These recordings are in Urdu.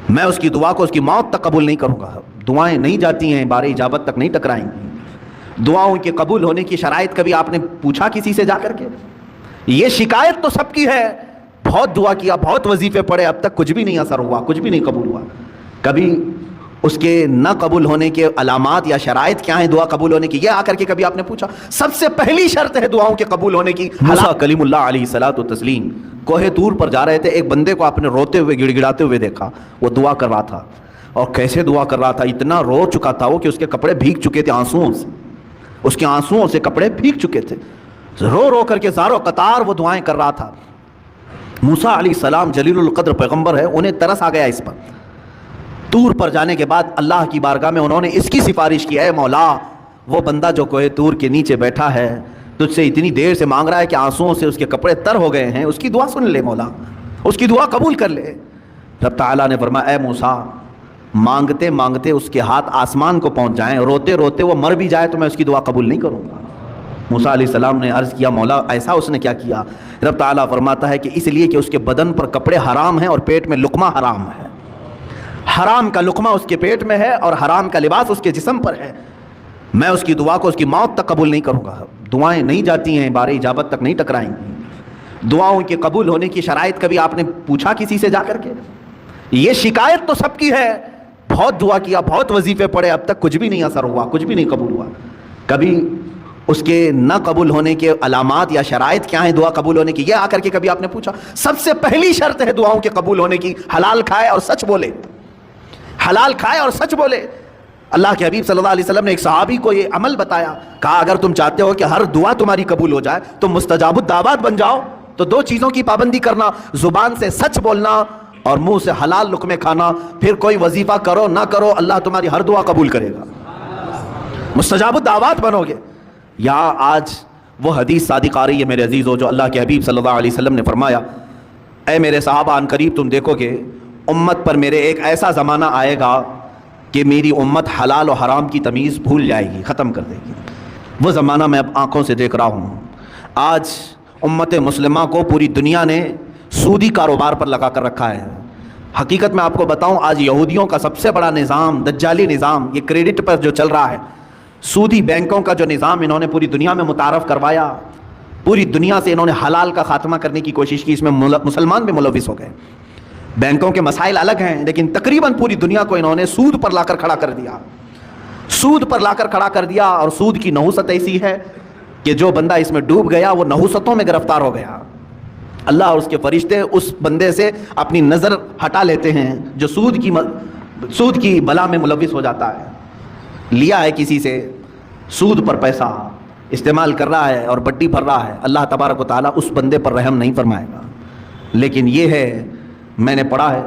میں اس کی دعا کو اس کی موت تک قبول نہیں کروں گا. دعائیں نہیں جاتی ہیں، بار اجابت تک نہیں ٹکرائیں گی. دعاؤں کے قبول ہونے کی شرائط کبھی آپ نے پوچھا کسی سے جا کر کے؟ یہ شکایت تو سب کی ہے، بہت دعا کیا، بہت وظیفے پڑھے، اب تک کچھ بھی نہیں اثر ہوا، کچھ بھی نہیں قبول ہوا. کبھی اس کے نہ قبول ہونے کے علامات یا شرائط کیا ہیں دعا قبول ہونے کی، یہ آ کر کے کبھی آپ نے پوچھا؟ سب سے پہلی شرط ہے دعاؤں کے قبول ہونے کی. موسیٰ کلیم اللہ علیہ الصلوۃ والتسلیم کوہ طور پر جا رہے تھے، ایک بندے کو آپ نے روتے ہوئے گڑ گڑاتے ہوئے دیکھا. وہ دعا کر رہا تھا، اور کیسے دعا کر رہا تھا، اتنا رو چکا تھا وہ کہ اس کے کپڑے بھیگ چکے تھے آنسوؤں سے، اس کے آنسوؤں سے کپڑے بھیگ چکے تھے. رو رو کر کے زارو قطار وہ دعائیں کر رہا تھا. موسیٰ علیہ السلام جلیل القدر پیغمبر ہے، انہیں ترس آ گیا اس پر. طور پر جانے کے بعد اللہ کی بارگاہ میں انہوں نے اس کی سفارش کی، اے مولا وہ بندہ جو کوہ طور کے نیچے بیٹھا ہے تجھ سے اتنی دیر سے مانگ رہا ہے کہ آنسوؤں سے اس کے کپڑے تر ہو گئے ہیں، اس کی دعا سن لے مولا، اس کی دعا قبول کر لے. رب تعالیٰ نے فرمایا اے موسیٰ مانگتے مانگتے اس کے ہاتھ آسمان کو پہنچ جائیں، روتے روتے وہ مر بھی جائے تو میں اس کی دعا قبول نہیں کروں گا. موسیٰ علیہ السلام نے عرض کیا مولا ایسا اس نے کیا کیا؟ رب تعالیٰ فرماتا ہے کہ اس لیے کہ اس کے بدن پر کپڑے حرام ہیں اور پیٹ میں لقمہ حرام ہے. حرام کا لقمہ اس کے پیٹ میں ہے اور حرام کا لباس اس کے جسم پر ہے. میں اس کی دعا کو اس کی موت تک قبول نہیں کروں گا. دعائیں نہیں جاتی ہیں، بار اجابت تک نہیں ٹکرائیں گی. دعاؤں کے قبول ہونے کی شرائط کبھی آپ نے پوچھا کسی سے جا کر کے؟ یہ شکایت تو سب کی ہے، بہت دعا کیا، بہت وظیفے پڑھے، اب تک کچھ بھی نہیں اثر ہوا، کچھ بھی نہیں قبول ہوا. کبھی اس کے نہ قبول ہونے کے علامات یا شرائط کیا ہیں دعا قبول ہونے کی، یہ آ کر کے کبھی آپ نے پوچھا؟ سب سے پہلی شرط ہے دعاؤں کے قبول ہونے کی، حلال کھائے اور سچ بولے. حلال کھائے اور سچ بولے. اللہ کے حبیب صلی اللہ علیہ وسلم نے ایک صحابی کو یہ عمل بتایا، کہا اگر تم چاہتے ہو کہ ہر دعا تمہاری قبول ہو جائے تو مستجاب الدعوات بن جاؤ، تو دو چیزوں کی پابندی کرنا، زبان سے سچ بولنا اور منہ سے حلال لقمے کھانا. پھر کوئی وظیفہ کرو نہ کرو اللہ تمہاری ہر دعا قبول کرے گا، مستجاب الدعوات بنو گے. یہاں آج وہ حدیث صادق آ رہی ہے میرے عزیزو، جو اللہ کے حبیب صلی اللہ علیہ وسلم نے فرمایا اے میرے صحابہ ان قریب تم دیکھو گے امت پر میرے ایک ایسا زمانہ آئے گا کہ میری امت حلال و حرام کی تمیز بھول جائے گی، ختم کر دے گی. وہ زمانہ میں اب آنکھوں سے دیکھ رہا ہوں. آج امت مسلمہ کو پوری دنیا نے سودی کاروبار پر لگا کر رکھا ہے. حقیقت میں آپ کو بتاؤں آج یہودیوں کا سب سے بڑا نظام، دجالی نظام، یہ کریڈٹ پر جو چل رہا ہے، سودی بینکوں کا جو نظام انہوں نے پوری دنیا میں متعارف کروایا، پوری دنیا سے انہوں نے حلال کا خاتمہ کرنے کی کوشش کی. اس میں مسلمان بھی ملوث ہو گئے. بینکوں کے مسائل الگ ہیں لیکن تقریباً پوری دنیا کو انہوں نے سود پر لا کر کھڑا کر دیا، سود پر لا کر کھڑا کر دیا. اور سود کی نحوست ایسی ہے کہ جو بندہ اس میں ڈوب گیا وہ نحوستوں میں گرفتار ہو گیا. اللہ اور اس کے فرشتے اس بندے سے اپنی نظر ہٹا لیتے ہیں جو سود کی بلا میں ملوث ہو جاتا ہے. لیا ہے کسی سے سود پر پیسہ استعمال کر رہا ہے اور بڈی بھر رہا ہے، اللہ تبارک و تعالیٰ اس بندے پر رحم نہیں فرمائے گا. لیکن یہ ہے، میں نے پڑھا ہے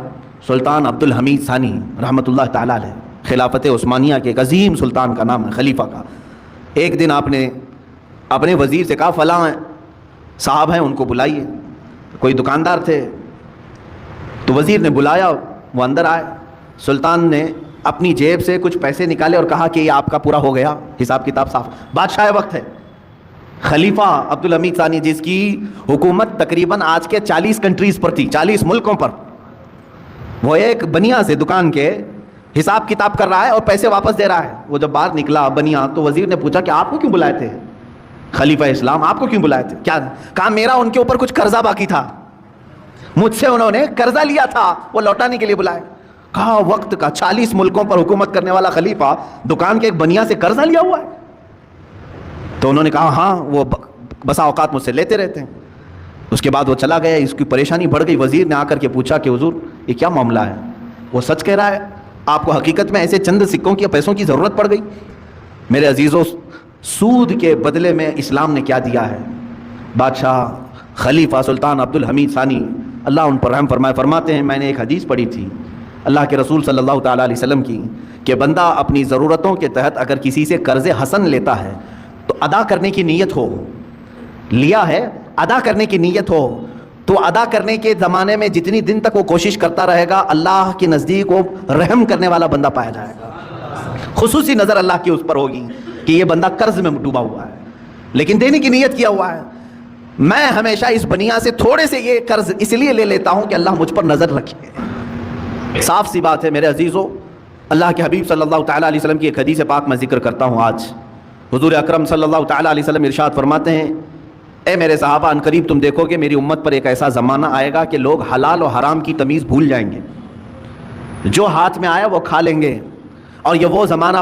سلطان عبد الحمید ثانی رحمۃ اللہ تعالیٰ علیہ، خلافت عثمانیہ کے ایک عظیم سلطان کا نام ہے، خلیفہ کا. ایک دن آپ نے اپنے وزیر سے کہا فلاں صاحب ہیں ان کو بلائیے. کوئی دکاندار تھے تو وزیر نے بلایا، وہ اندر آئے. سلطان نے اپنی جیب سے کچھ پیسے نکالے اور کہا کہ یہ آپ کا پورا ہو گیا، حساب کتاب صاف. بادشاہ وقت ہے خلیفہ عبد الحمید ثانی جس کی حکومت تقریباً آج کے 40 کنٹریز پر تھی، 40 ملکوں پر. وہ ایک بنیا سے دکان کے حساب کتاب کر رہا ہے اور پیسے واپس دے رہا ہے. وہ جب باہر نکلا بنیا تو وزیر نے پوچھا کہ آپ کو کیوں بلائے تھے خلیفہ اسلام، آپ کو کیوں بلائے تھے؟ کیا کہا میرا ان کے اوپر کچھ قرضہ باقی تھا، مجھ سے انہوں نے قرضہ لیا تھا، وہ لوٹانے کے لیے بلائے. کہا وقت کا 40 ملکوں پر حکومت کرنے والا خلیفہ دکان کے ایک بنیا سے قرضہ لیا ہوا ہے؟ تو انہوں نے کہا ہاں وہ بسا اوقات مجھ سے لیتے رہتے ہیں. اس کے بعد وہ چلا گیا. اس کی پریشانی بڑھ گئی. وزیر نے آ کر کے پوچھا کہ حضور یہ کیا معاملہ ہے؟ وہ سچ کہہ رہا ہے، آپ کو حقیقت میں ایسے چند سکوں کی پیسوں کی ضرورت پڑ گئی؟ میرے عزیزوں سود کے بدلے میں اسلام نے کیا دیا ہے؟ بادشاہ خلیفہ سلطان عبد الحمید ثانی اللہ ان پر رحم فرمائے فرماتے ہیں میں نے ایک حدیث پڑھی تھی اللہ کے رسول صلی اللہ تعالیٰ علیہ وسلم کی کہ بندہ اپنی ضرورتوں کے تحت اگر کسی سے قرض حسن لیتا ہے تو ادا کرنے کی نیت ہو، لیا ہے ادا کرنے کی نیت ہو تو ادا کرنے کے زمانے میں جتنی دن تک وہ کوشش کرتا رہے گا اللہ کے نزدیک وہ رحم کرنے والا بندہ پایا جائے گا. خصوصی نظر اللہ کی اس پر ہوگی کہ یہ بندہ قرض میں ڈوبا ہوا ہے لیکن دینے کی نیت کیا ہوا ہے. میں ہمیشہ اس بنیا سے تھوڑے سے یہ قرض اس لیے لے لیتا ہوں کہ اللہ مجھ پر نظر رکھے. صاف سی بات ہے میرے عزیزوں، اللہ کے حبیب صلی اللہ تعالیٰ علیہ وسلم کی ایک حدیث پاک میں ذکر کرتا ہوں آج۔ حضور اکرم صلی اللہ تعالیٰ علیہ وسلم ارشاد فرماتے ہیں، اے میرے صحابہ، ان قریب تم دیکھو گے میری امت پر ایک ایسا زمانہ آئے گا کہ لوگ حلال و حرام کی تمیز بھول جائیں گے، جو ہاتھ میں آیا وہ کھا لیں گے، اور یہ وہ زمانہ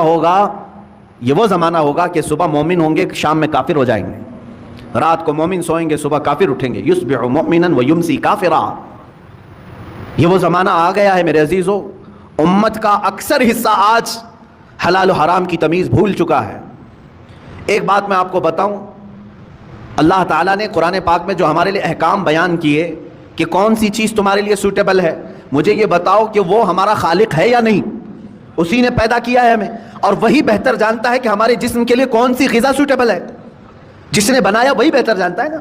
ہوگا کہ صبح مومن ہوں گے، شام میں کافر ہو جائیں گے، رات کو مومن سوئیں گے، صبح کافر اٹھیں گے، یصبح مؤمنا ویمسی کافرا۔ یہ وہ زمانہ آ گیا ہے میرے عزیزوں، امت کا اکثر حصہ آج حلال و حرام کی تمیز بھول چکا ہے۔ ایک بات میں آپ کو بتاؤں، اللہ تعالیٰ نے قرآن پاک میں جو ہمارے لیے احکام بیان کیے کہ کون سی چیز تمہارے لیے سوٹیبل ہے، مجھے یہ بتاؤ کہ وہ ہمارا خالق ہے یا نہیں؟ اسی نے پیدا کیا ہے ہمیں، اور وہی بہتر جانتا ہے کہ ہمارے جسم کے لیے کون سی غذا سوٹیبل ہے۔ جس نے بنایا وہی بہتر جانتا ہے نا۔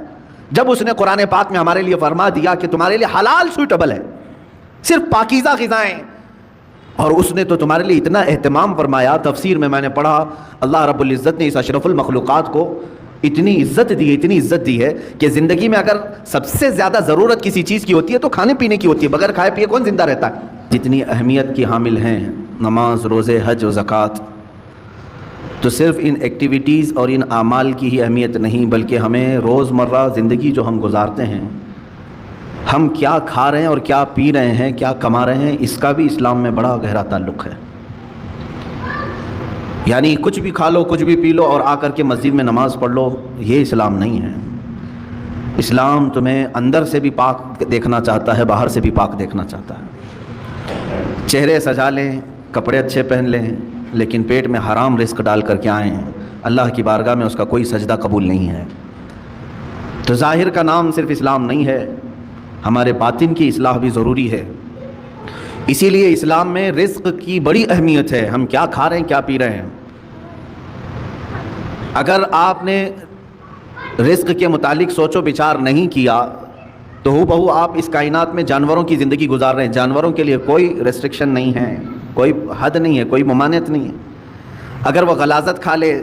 جب اس نے قرآن پاک میں ہمارے لیے فرما دیا کہ تمہارے لیے حلال سوٹیبل ہے، صرف پاکیزہ غذائیں، اور اس نے تو تمہارے لیے اتنا اہتمام فرمایا، تفسیر میں نے پڑھا اللہ رب العزت نے اس اشرف المخلوقات کو اتنی عزت دی ہے کہ زندگی میں اگر سب سے زیادہ ضرورت کسی چیز کی ہوتی ہے تو کھانے پینے کی ہوتی ہے، بغیر کھائے پیے کون زندہ رہتا ہے؟ جتنی اہمیت کی حامل ہیں نماز، روزے، حج و زکوٰۃ، تو صرف ان ایکٹیویٹیز اور ان اعمال کی ہی اہمیت نہیں، بلکہ ہمیں روزمرہ زندگی جو ہم گزارتے ہیں، ہم کیا کھا رہے ہیں اور کیا پی رہے ہیں، کیا کما رہے ہیں، اس کا بھی اسلام میں بڑا گہرا تعلق ہے۔ یعنی کچھ بھی کھا لو، کچھ بھی پی لو اور آ کر کے مسجد میں نماز پڑھ لو، یہ اسلام نہیں ہے۔ اسلام تمہیں اندر سے بھی پاک دیکھنا چاہتا ہے، باہر سے بھی پاک دیکھنا چاہتا ہے۔ چہرے سجا لیں، کپڑے اچھے پہن لیں، لیکن پیٹ میں حرام رزق ڈال کر کے آئیں، اللہ کی بارگاہ میں اس کا کوئی سجدہ قبول نہیں ہے۔ تو ظاہر کا نام صرف اسلام نہیں ہے، ہمارے باطن کی اصلاح بھی ضروری ہے۔ اسی لیے اسلام میں رزق کی بڑی اہمیت ہے، ہم کیا کھا رہے ہیں، کیا پی رہے ہیں۔ اگر آپ نے رزق کے متعلق سوچ و بچار نہیں کیا تو ہو بہو آپ اس کائنات میں جانوروں کی زندگی گزار رہے ہیں۔ جانوروں کے لیے کوئی ریسٹرکشن نہیں ہے، کوئی حد نہیں ہے، کوئی ممانعت نہیں ہے۔ اگر وہ غلاظت کھا لے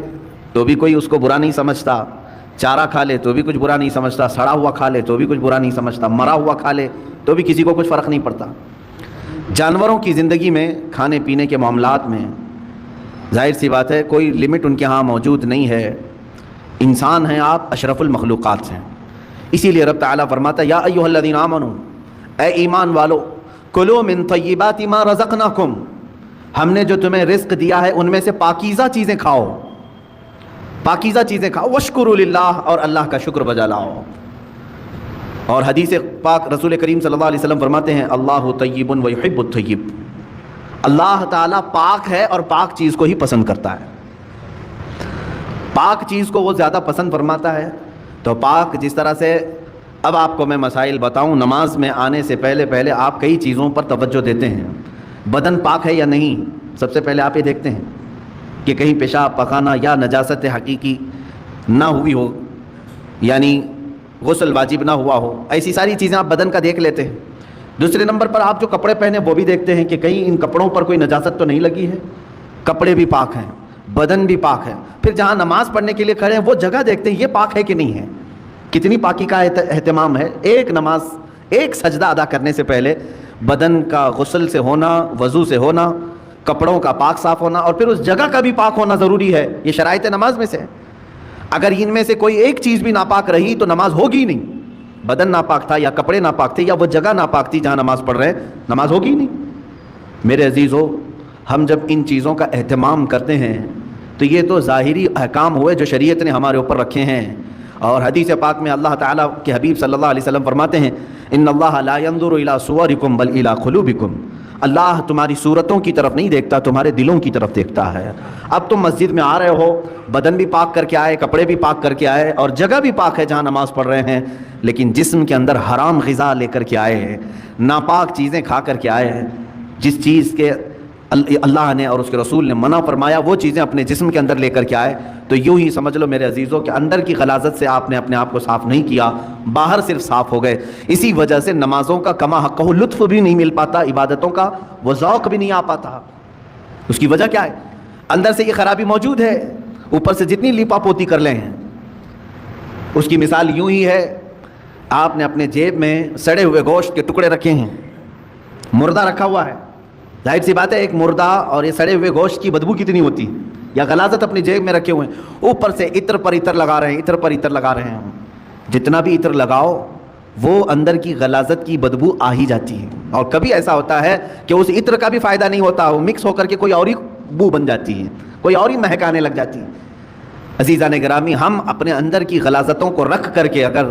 تو بھی کوئی اس کو برا نہیں سمجھتا، چارہ کھا لے تو بھی کچھ برا نہیں سمجھتا، سڑا ہوا کھا لے تو بھی کچھ برا نہیں سمجھتا، مرا ہوا کھا لے تو بھی کسی کو کچھ فرق نہیں پڑتا۔ جانوروں کی زندگی میں کھانے پینے کے معاملات میں ظاہر سی بات ہے کوئی لمٹ ان کے ہاں موجود نہیں ہے۔ انسان ہیں آپ، اشرف المخلوقات ہیں۔ اسی لیے رب تعالیٰ فرماتا ہے یا ایھا الذین آمنوا، اے ایمان والو، کلوا من طیبات ما رزقناکم، ہم نے جو تمہیں رزق دیا ہے ان میں سے پاکیزہ چیزیں کھاؤ، پاکیزہ چیزیں کھاؤ، واشکروا للہ، اور اللہ کا شکر بجا لاؤ۔ اور حدیث پاک رسول کریم صلی اللہ علیہ وسلم فرماتے ہیں اللہ طیب ویحب الطیب، اللہ تعالیٰ پاک ہے اور پاک چیز کو ہی پسند کرتا ہے، پاک چیز کو وہ زیادہ پسند فرماتا ہے۔ تو پاک جس طرح سے، اب آپ کو میں مسائل بتاؤں، نماز میں آنے سے پہلے آپ کئی چیزوں پر توجہ دیتے ہیں۔ بدن پاک ہے یا نہیں، سب سے پہلے آپ یہ دیکھتے ہیں کہ کہیں پیشاب پخانہ یا نجاست حقیقی نہ ہوئی ہو، یعنی غسل واجب نہ ہوا ہو، ایسی ساری چیزیں آپ بدن کا دیکھ لیتے ہیں۔ دوسرے نمبر پر آپ جو کپڑے پہنے وہ بھی دیکھتے ہیں کہ کہیں ان کپڑوں پر کوئی نجاست تو نہیں لگی ہے، کپڑے بھی پاک ہیں، بدن بھی پاک ہے۔ پھر جہاں نماز پڑھنے کے لیے کھڑے ہیں وہ جگہ دیکھتے ہیں یہ پاک ہے کہ نہیں ہے، کتنی پاکی کا اہتمام ہے۔ ایک نماز، ایک سجدہ ادا کرنے سے پہلے بدن کا غسل سے ہونا، وضو سے ہونا، کپڑوں کا پاک صاف ہونا، اور پھر اس جگہ کا بھی پاک ہونا ضروری ہے۔ یہ شرائط نماز میں سے ہے۔ اگر ان میں سے کوئی ایک چیز بھی ناپاک رہی تو نماز ہوگی نہیں۔ بدن ناپاک تھا یا کپڑے ناپاک تھے یا وہ جگہ ناپاک تھی جہاں نماز پڑھ رہے ہیں، نماز ہوگی نہیں۔ میرے عزیزو، ہم جب ان چیزوں کا اہتمام کرتے ہیں تو یہ تو ظاہری احکام ہوئے جو شریعت نے ہمارے اوپر رکھے ہیں۔ اور حدیث پاک میں اللہ تعالیٰ کے حبیب صلی اللہ علیہ وسلم فرماتے ہیں ان اللہ لا ينظر الى صورکم بل الى قلوبکم، اللہ تمہاری صورتوں کی طرف نہیں دیکھتا، تمہارے دلوں کی طرف دیکھتا ہے۔ اب تم مسجد میں آ رہے ہو، بدن بھی پاک کر کے آئے، کپڑے بھی پاک کر کے آئے، اور جگہ بھی پاک ہے جہاں نماز پڑھ رہے ہیں، لیکن جسم کے اندر حرام غذا لے کر کے آئے ہیں، ناپاک چیزیں کھا کر کے آئے ہیں، جس چیز کے اللہ نے اور اس کے رسول نے منع فرمایا وہ چیزیں اپنے جسم کے اندر لے کر کے آئے، تو یوں ہی سمجھ لو میرے عزیزوں کہ اندر کی غلاظت سے آپ نے اپنے آپ کو صاف نہیں کیا، باہر صرف صاف ہو گئے۔ اسی وجہ سے نمازوں کا کما حقہ لطف بھی نہیں مل پاتا، عبادتوں کا وہ ذوق بھی نہیں آ پاتا۔ اس کی وجہ کیا ہے؟ اندر سے یہ خرابی موجود ہے، اوپر سے جتنی لیپا پوتی کر لیں۔ اس کی مثال یوں ہی ہے، آپ نے اپنے جیب میں سڑے ہوئے گوشت کے ٹکڑے رکھے ہیں، مردہ رکھا ہوا ہے، ظاہر سی بات ہے ایک مردہ اور یہ سڑے ہوئے گوشت کی بدبو کتنی ہوتی ہے، یا غلاظت اپنی جیب میں رکھے ہوئے ہیں، اوپر سے عطر پر عطر لگا رہے ہیں، عطر پر عطر لگا رہے ہیں. جتنا بھی عطر لگاؤ وہ اندر کی غلاظت کی بدبو آ ہی جاتی ہے. اور کبھی ایسا ہوتا ہے کہ اس عطر کا بھی فائدہ نہیں ہوتا، وہ مکس ہو کر کے کوئی اور ہی بو بن جاتی ہے، کوئی اور ہی مہکانے لگ جاتی ہے. عزیزان گرامی، ہم اپنے اندر کی غلاظتوں کو رکھ کر کے اگر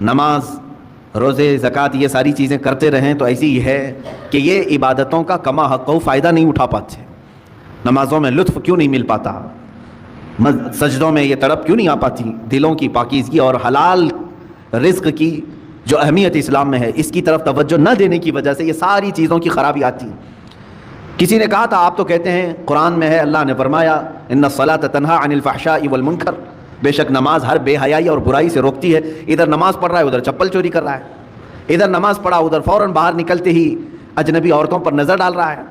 نماز، روزے، زکوٰۃ یہ ساری چیزیں کرتے رہیں تو ایسی ہی ہے کہ یہ عبادتوں کا کما حق فائدہ نہیں اٹھا پاتے. نمازوں میں لطف کیوں نہیں مل پاتا، سجدوں میں یہ تڑپ کیوں نہیں آ پاتی، دلوں کی پاکیزگی اور حلال رزق کی جو اہمیت اسلام میں ہے اس کی طرف توجہ نہ دینے کی وجہ سے یہ ساری چیزوں کی خرابی آتی ہے. کسی نے کہا تھا آپ تو کہتے ہیں قرآن میں ہے، اللہ نے فرمایا ان الصلاۃ تنہی عن الفحشاء والمنکر، بے شک نماز ہر بے حیائی اور برائی سے روکتی ہے. ادھر نماز پڑھ رہا ہے ادھر چپل چوری کر رہا ہے، ادھر نماز پڑھا ادھر فوراً باہر نکلتے ہی اجنبی عورتوں پر نظر ڈال رہا ہے.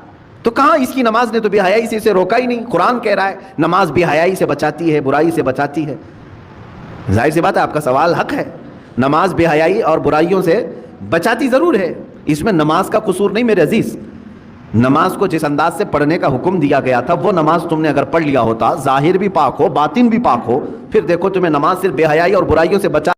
تو کہاں اس کی نماز نے تو بے حیائی سے اسے روکا ہی نہیں. قرآن کہہ رہا ہے نماز بے حیائی سے بچاتی ہے، برائی سے بچاتی ہے. ظاہر سی بات ہے آپ کا سوال حق ہے، نماز بے حیائی اور برائیوں سے بچاتی ضرور ہے، اس میں نماز کا قصور نہیں میرے عزیز. نماز کو جس انداز سے پڑھنے کا حکم دیا گیا تھا وہ نماز تم نے اگر پڑھ لیا ہوتا، ظاہر بھی پاک ہو باطن بھی پاک ہو، پھر دیکھو تمہیں نماز صرف بے حیائی اور برائیوں سے بچا